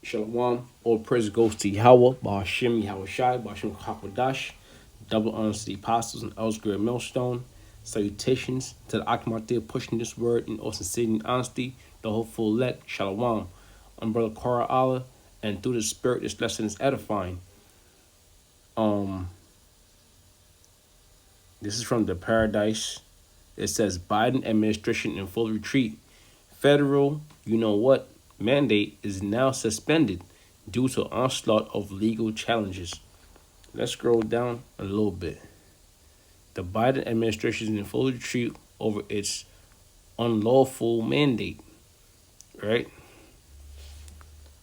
Shalom. All praise goes to Yahweh, Ba'ashem Yahweh Shai, Ba'ashem Hakwadash. Double honors to the apostles and elders, great millstone. Salutations to the Akim out there pushing this word in all sincerity and honesty. The hopeful elect, Shalom. I'm Brother Kara Allah, and through the Spirit, this lesson is edifying. This is from the Paradise. It says Biden administration in full retreat. Federal, mandate is now suspended due to onslaught of legal challenges. Let's scroll down a little bit. The Biden administration is in full retreat over its unlawful mandate, right?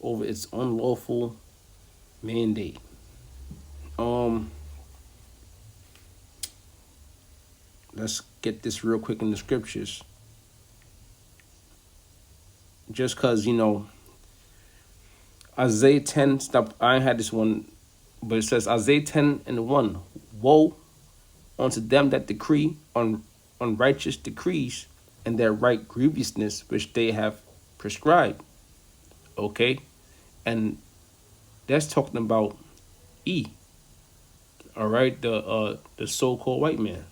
Over its unlawful mandate. Let's get this real quick in the scriptures. Just because, Isaiah 10, stop, I ain't had this one, but it says Isaiah 10:1, woe unto them that decree unrighteous decrees and that write grievousness which they have prescribed. Okay? And that's talking about E. All right, the so-called white man.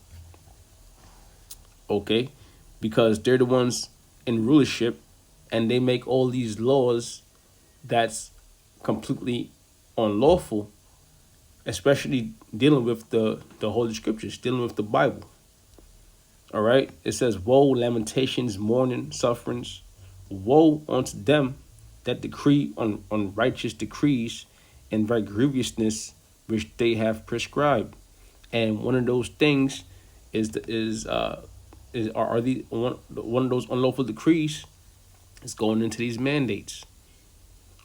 Okay? Because they're the ones in rulership and they make all these laws that's completely unlawful, especially dealing with the Holy Scriptures, dealing with the Bible. All right? It says, woe, lamentations, mourning, sufferings. Woe unto them that decree unrighteous decrees and write grievousness which they have prescribed. And one of those things are one of those unlawful decrees is going into these mandates.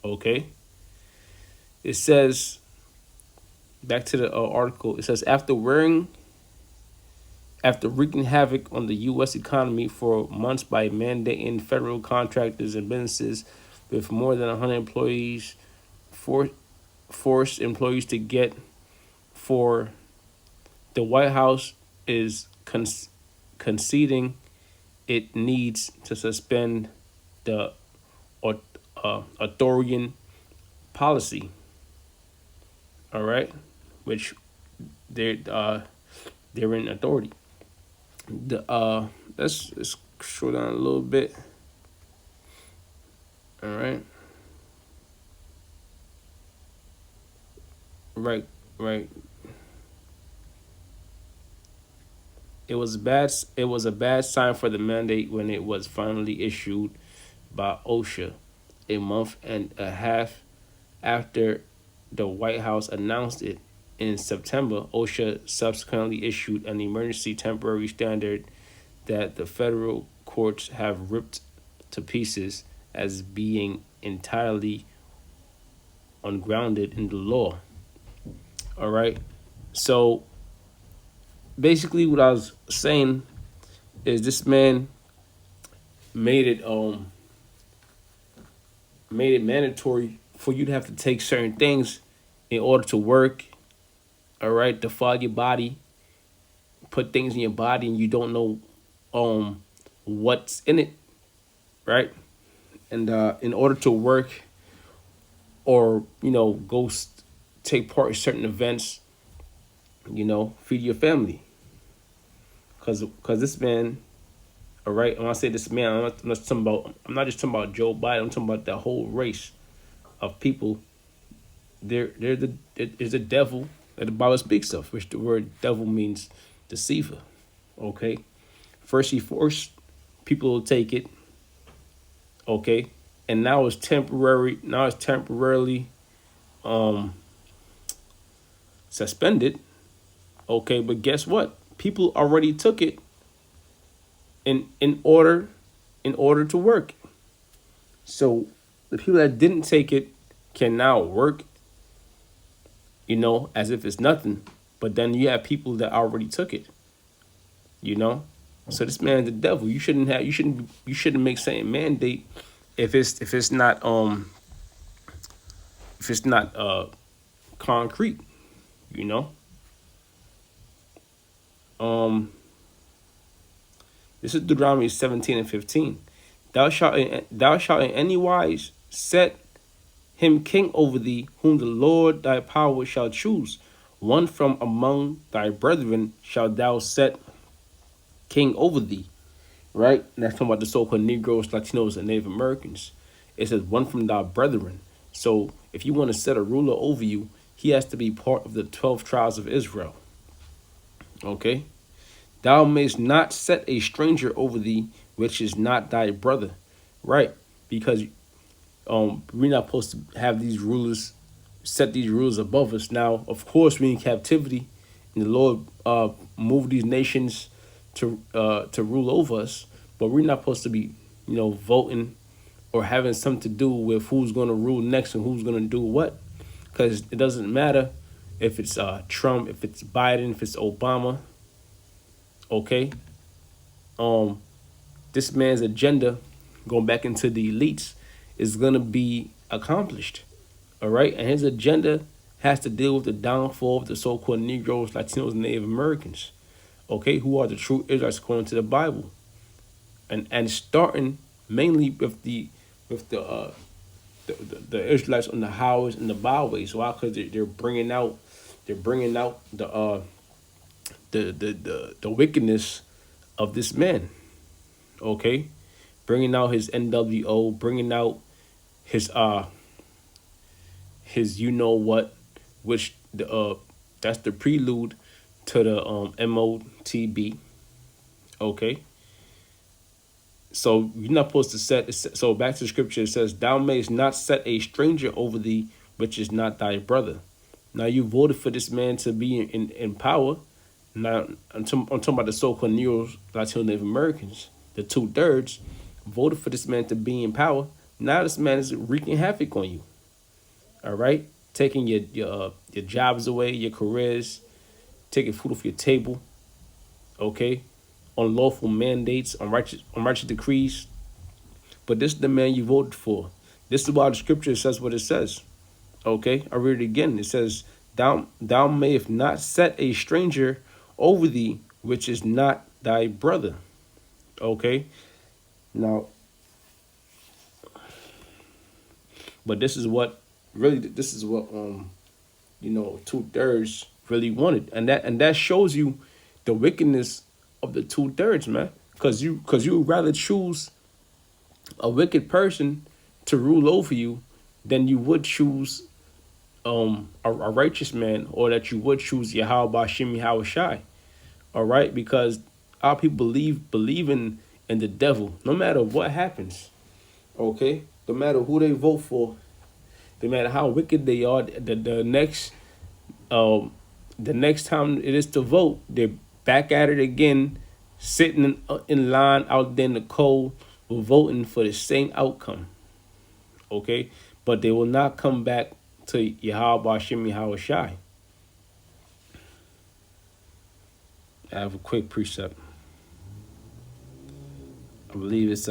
Okay? It says, back to the article, it says, after wreaking havoc on the U.S. economy for months by mandating federal contractors and businesses with more than 100 employees, force employees to get for the White House is conceding it needs to suspend the authoritarian policy. All right, which they're in authority. Let's scroll down a little bit. All right. Right. It was a bad sign for the mandate when it was finally issued by OSHA a month and a half after the White House announced it. In September, OSHA subsequently issued an emergency temporary standard that the federal courts have ripped to pieces as being entirely ungrounded in the law. All right. So basically what I was saying is this man made it mandatory for you to have to take certain things in order to work. All right, defile your body, put things in your body, and you don't know what's in it, right? And in order to work or go take part in certain events, feed your family. Cause this man, all right. When I say this man, I'm not just talking about Joe Biden. I'm talking about the whole race of people. There's a devil that the Bible speaks of, which the word devil means deceiver. Okay, first he forced people to take it. Okay, and now it's temporary. Now it's temporarily suspended. Okay, but guess what? People already took it in order to work. So the people that didn't take it can now work, as if it's nothing. But then you have people that already took it. So this man's the devil. You shouldn't make certain mandate if it's not concrete. This is Deuteronomy 17:15. Thou shalt in any wise set him king over thee, whom the Lord thy power shall choose. One from among thy brethren shalt thou set king over thee. Right? And that's talking about the so-called Negroes, Latinos, and Native Americans. It says one from thy brethren. So if you want to set a ruler over you, he has to be part of the 12 tribes of Israel. Okay? Thou mayest not set a stranger over thee, which is not thy brother. Right? Because we're not supposed to have these rulers set these rules above us. Now, of course, we're in captivity, and the Lord moved these nations to rule over us. But we're not supposed to be, voting or having something to do with who's going to rule next and who's going to do what, because it doesn't matter if it's Trump, if it's Biden, if it's Obama. Okay, this man's agenda, going back into the elites, is going to be accomplished. All right, and his agenda has to deal with the downfall of the so-called Negroes, Latinos, and Native Americans. Okay, who are the true Israelites according to the Bible, and starting mainly with the Israelites on the highways and the byways. Why? Because they're bringing out the wickedness of this man. Okay, bringing out his NWO, bringing out his you know what, which that's the prelude to the MOTB. Okay. So you're not supposed to set. So back to the scripture, it says, "Thou mayest not set a stranger over thee, which is not thy brother." Now you voted for this man to be in power. Now I'm talking about the so-called Negroes, Latino, Native Americans, the 2/3 voted for this man to be in power. Now this man is wreaking havoc on you. All right, taking your jobs away, your careers, taking food off your table. Okay, unlawful mandates, unrighteous decrees. But this is the man you voted for. This is why the scripture says what it says. Okay, I read it again. It says, thou mayest not set a stranger over thee, which is not thy brother. Okay, now, but this is what 2/3 really wanted, and that shows you the wickedness of the 2/3, man. Because you would rather choose a wicked person to rule over you than you would choose a righteous man, or that you would choose Yahweh Bashim Yahweh Shai. All right, because our people believe in the devil, no matter what happens. Okay, no matter who they vote for, no matter how wicked they are, the next time it is to vote, they're back at it again, sitting in line out there in the cold, voting for the same outcome. Okay, but they will not come back to Yahweh Bashim Yahweh Shai. I have a quick precept. I believe it's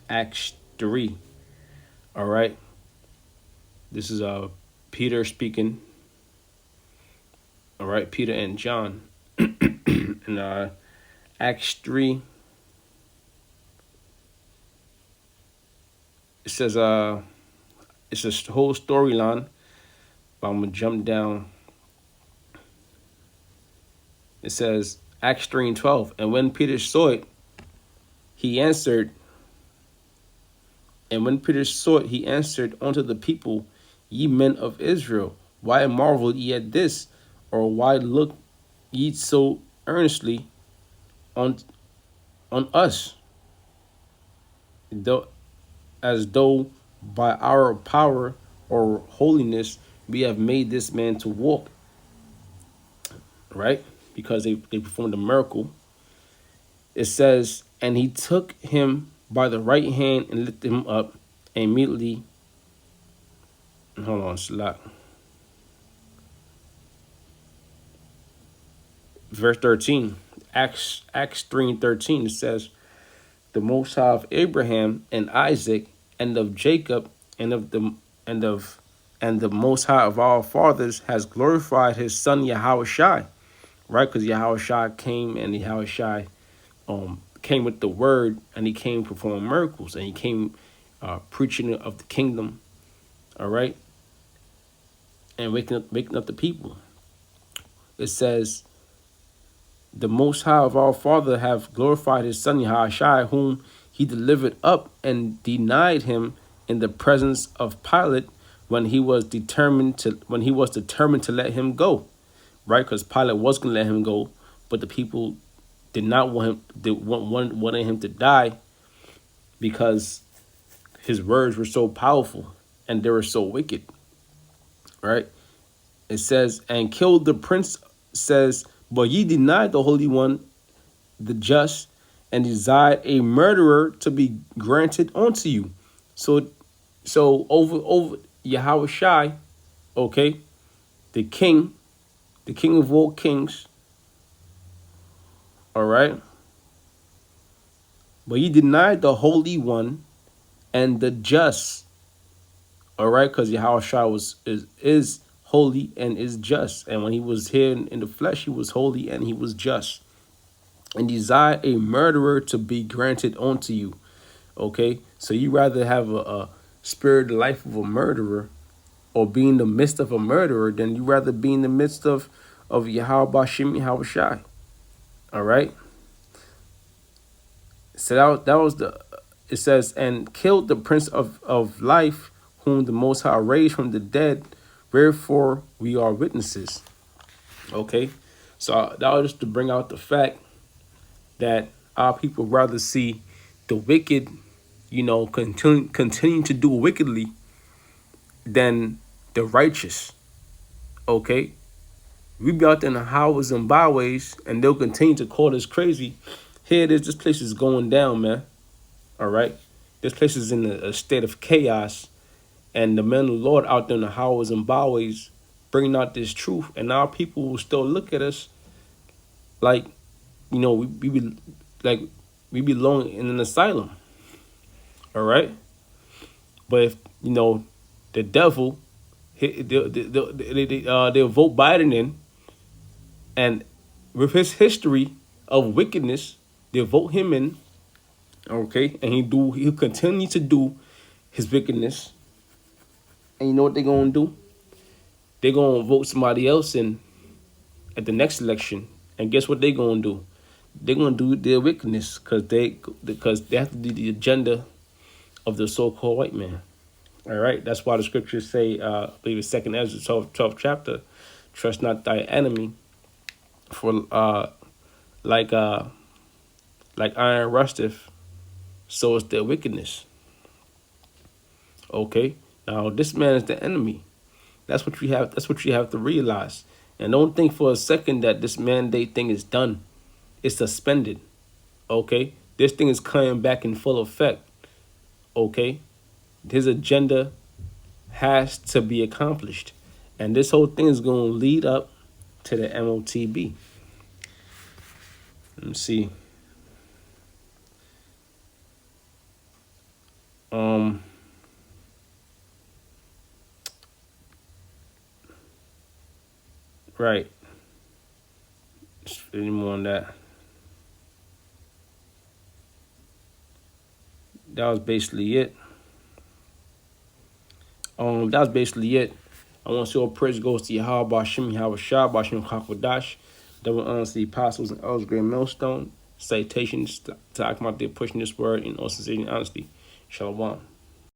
Acts 3. All right. This is Peter speaking. All right, Peter and John. In Acts 3, it says it's a whole storyline, but I'm gonna jump down. It says Acts 3:12, and when Peter saw it, he answered. And when Peter saw it, he answered unto the people, "Ye men of Israel, why marvel ye at this? Or why look ye so earnestly on us, as though by our power or holiness we have made this man to walk?" Right? Because they performed a miracle. It says, and he took him by the right hand and lifted him up, and immediately, hold on, Slack. Verse 13, Acts 3:13, it says, "The Most High of Abraham and Isaac and of Jacob and the Most High of our fathers has glorified his son Yahweh Shai." Right? Because Yahweh Shai came, and Yahweh Shai came with the word, and he came performing miracles, and he came preaching of the kingdom, All right, and waking up the people. It says, the Most High of our Father have glorified his Son Yahushua, whom he delivered up and denied him in the presence of Pilate when he was determined to let him go, right? Because Pilate was going to let him go, but the people did not want him. They wanted him to die because his words were so powerful and they were so wicked, right? It says, and killed the prince, says, but ye denied the Holy One, the just, and desired a murderer to be granted unto you. So over Yahweh Shai, okay, the king of all kings, all right. But ye denied the Holy One and the just, all right, because Yahweh Shai is holy and is just, and when he was here in the flesh, he was holy and he was just, and desire a murderer to be granted unto you. Okay, so you rather have a spirit life of a murderer or be in the midst of a murderer than you rather be in the midst of Yahweh Bashim Yahweh Shai. All right. So that was the, it says, and killed the prince of life, whom the Most High raised from the dead, wherefore we are witnesses. Okay, so that was just to bring out the fact that our people rather see the wicked, continue to do wickedly than the righteous. Okay, we be out there in the highways and byways, and they'll continue to call us crazy. Here it is. This place is going down, man. All right, this place is in a state of chaos, and the men of the Lord out there in the highways and byways bringing out this truth, and our people will still look at us like, we be like we belong in an asylum. All right, but if the devil, they'll vote Biden in, and with his history of wickedness, they'll vote him in. Okay, and he'll continue to do his wickedness, and you know what they're gonna do? They're gonna vote somebody else in at the next election, and guess what they're gonna do? They're gonna do their wickedness because they have to do the agenda of the so-called white man. All right, that's why the scriptures say, I believe it's 2 Ezra 12th chapter, trust not thy enemy, for like iron rusteth, so is their wickedness. Okay, now this man is the enemy. That's what you have. That's what you have to realize, and don't think for a second that this mandate thing is done. It's suspended. Okay, this thing is coming back in full effect. Okay, his agenda has to be accomplished, and this whole thing is going to lead up to the MOTB. Let me see. Right. Any more on that? That was basically it. That was basically it. I want to say all praise goes to Yahweh Bashim, Yahweh Shah, Bashim Chakwadash, double honors to the apostles and elders, great millstone. Citations to Akmat, they're pushing this word in all sincerity and honesty. Shalom.